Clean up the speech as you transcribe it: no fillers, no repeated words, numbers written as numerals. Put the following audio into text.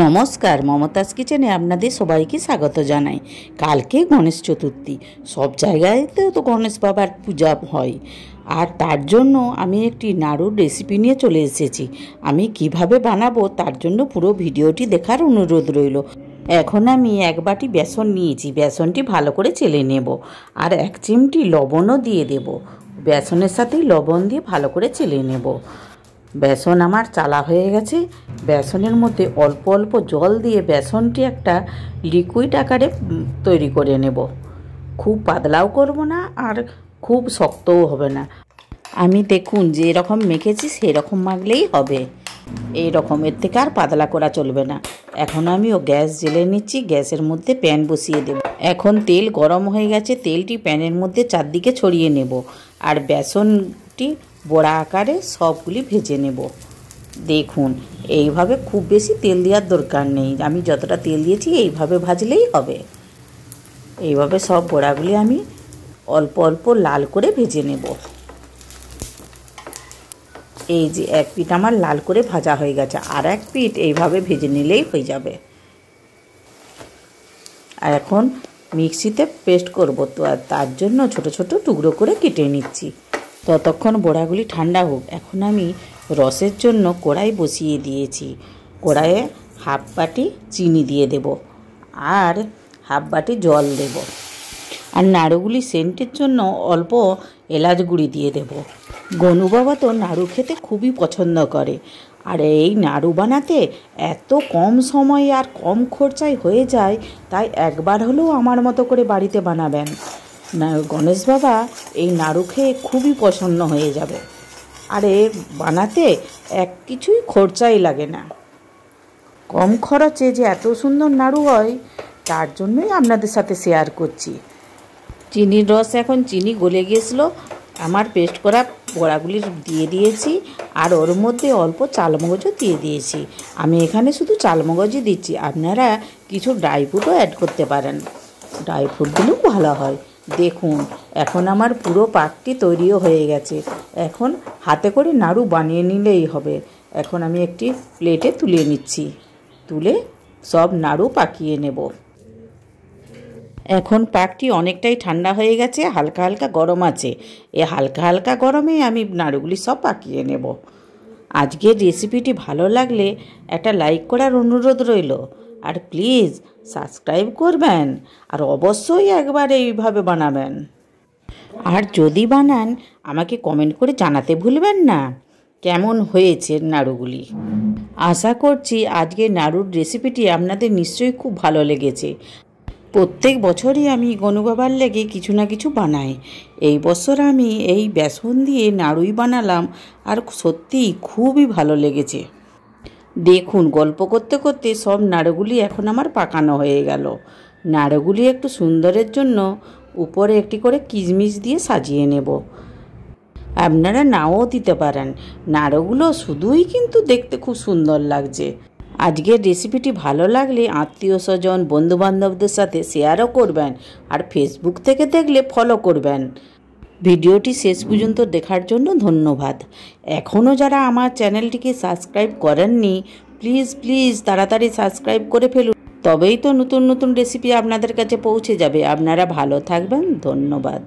নমস্কার, মমতাজ কিচেনে আপনাদের সবাইকে স্বাগত জানাই। কালকে গণেশ চতুর্থী, সব জায়গাতেও তো গণেশ বাবার পূজা হয়। আর তার জন্য আমি একটি নাড়ুর রেসিপি নিয়ে চলে এসেছি। আমি কিভাবে বানাবো তার জন্য পুরো ভিডিওটি দেখার অনুরোধ রইল। এখন আমি এক বাটি বেসন নিয়েছি, বেসনটি ভালো করে চেলে নেব আর এক চিমটি লবণও দিয়ে দেব। বেসনের সাথে লবণ দিয়ে ভালো করে চেলে নেব। বেসন আমার চালা হয়ে গেছে। বেসনের মধ্যে অল্প অল্প জল দিয়ে বেসনটি একটা লিকুইড আকারে তৈরি করে নেব। খুব পাতলাও করব না আর খুব শক্তও হবে না। আমি দেখুন যে এরকম মেখেছি সেই রকম মাখলেই হবে। এই রকম, এর থেকে আর পাতলা করা চলবে না। এখন আমি গ্যাস জ্বেলে নিচ্ছি, গ্যাসের মধ্যে প্যান বসিয়ে দেব। এখন তেল গরম হয়ে গেছে, তেলটি প্যানের মধ্যে চারদিকে ছড়িয়ে নেব আর বেসনটি বড়া আকারে সবগুলি ভেজে নেব। দেখুন এইভাবে, খুব বেশি তেল দেওয়ার দরকার নেই। আমি যতটা তেল দিয়েছি এইভাবে ভাজলেই হবে। এইভাবে সব বড়াগুলি আমি অল্প অল্প লাল করে ভেজে নেব। এই যে এক পিঠ আমার লাল করে ভাজা হয়ে গেছে, আর এক পিঠ এইভাবে ভেজে নিলেই হয়ে যাবে। আর এখন মিক্সিতে পেস্ট করব, তো আর তার জন্য ছোট ছোট টুকরো করে কেটে নিচ্ছি। ততক্ষণ বড়াগুলি ঠান্ডা হোক। এখন আমি রসের জন্য কড়াই বসিয়ে দিয়েছি। কড়াইয়ে হাফ বাটি চিনি দিয়ে দেব আর হাফ বাটি জল দেব। আর নাড়ুগুলি সেন্টের জন্য অল্প এলাচ গুঁড়ি দিয়ে দেব। গনু বাবা তো নাড়ু খেতে খুবই পছন্দ করে। আর এই নাড়ু বানাতে এত কম সময়ে আর কম খরচায় হয়ে যায়, তাই একবার হলেও আমার মতো করে বাড়িতে বানাবেন। না, গণেশ বাবা এই নাড়ু খেয়ে খুবই প্রসন্ন হয়ে যাবে। আর এ বানাতে এক কিছুই খরচাই লাগে না। কম খরচে যে এত সুন্দর নাড়ু হয়, তার জন্যই আপনাদের সাথে শেয়ার করছি। চিনির রস, এখন চিনি গলে গিয়েছিলো, আমার পেস্ট করা বড়াগুলি দিয়ে দিয়েছি আর ওর মধ্যে অল্প চালমগজও দিয়ে দিয়েছি। আমি এখানে শুধু চালমগজই দিচ্ছি, আপনারা কিছু ড্রাই ফ্রুটও অ্যাড করতে পারেন, ড্রাই ফ্রুটগুলোও ভালো হয়। দেখুন এখন আমার পুরো পাকটি তৈরিও হয়ে গেছে। এখন হাতে করে নাড়ু বানিয়ে নিলেই হবে। এখন আমি একটি প্লেটে তুলে নিচ্ছি, তুলে সব নাড়ু পাকিয়ে নেব। এখন পাকটি অনেকটাই ঠান্ডা হয়ে গেছে, হালকা হালকা গরম আছে। এই হালকা হালকা গরমে আমি নাড়ুগুলি সব পাকিয়ে নেব। আজকের রেসিপিটি ভালো লাগলে একটা লাইক করার অনুরোধ রইল। আর প্লিজ সাবস্ক্রাইব করবেন আর অবশ্যই একবার এইভাবে বানাবেন। আর যদি বানান আমাকে কমেন্ট করে জানাতে ভুলবেন না কেমন হয়েছে নাড়ুগুলি। আশা করছি আজকের নাড়ুর রেসিপিটি আপনাদের নিশ্চয়ই খুব ভালো লেগেছে। প্রত্যেক বছরই আমি গনু বাবার লেগে কিছু না কিছু বানাই। এই বছর আমি এই বেসন দিয়ে নাড়ুই বানালাম আর সত্যিই খুবই ভালো লেগেছে। দেখুন গল্প করতে করতে সব নাড়ুগুলি এখন আমার পাকানো হয়ে গেল। নাড়ুগুলি একটু সুন্দরের জন্য উপরে একটি করে কিশমিশ দিয়ে সাজিয়ে নেব। আপনারা নাও দিতে পারেন, নাড়ুগুলো শুধুই কিন্তু দেখতে খুব সুন্দর লাগছে। আজকের রেসিপিটি ভালো লাগলে আত্মীয় স্বজন বন্ধুবান্ধবদের সাথে শেয়ারও করবেন আর ফেসবুক থেকে দেখলে ফলো করবেন। ভিডিওটি শেষ পর্যন্ত দেখার জন্য ধন্যবাদ। এখনও যারা আমার চ্যানেলটিকে সাবস্ক্রাইব করেননি, প্লিজ প্লিজ তাড়াতাড়ি সাবস্ক্রাইব করে ফেলুন, তবেই তো নতুন নতুন রেসিপি আপনাদের কাছে পৌঁছে যাবে। আপনারা ভালো থাকবেন, ধন্যবাদ।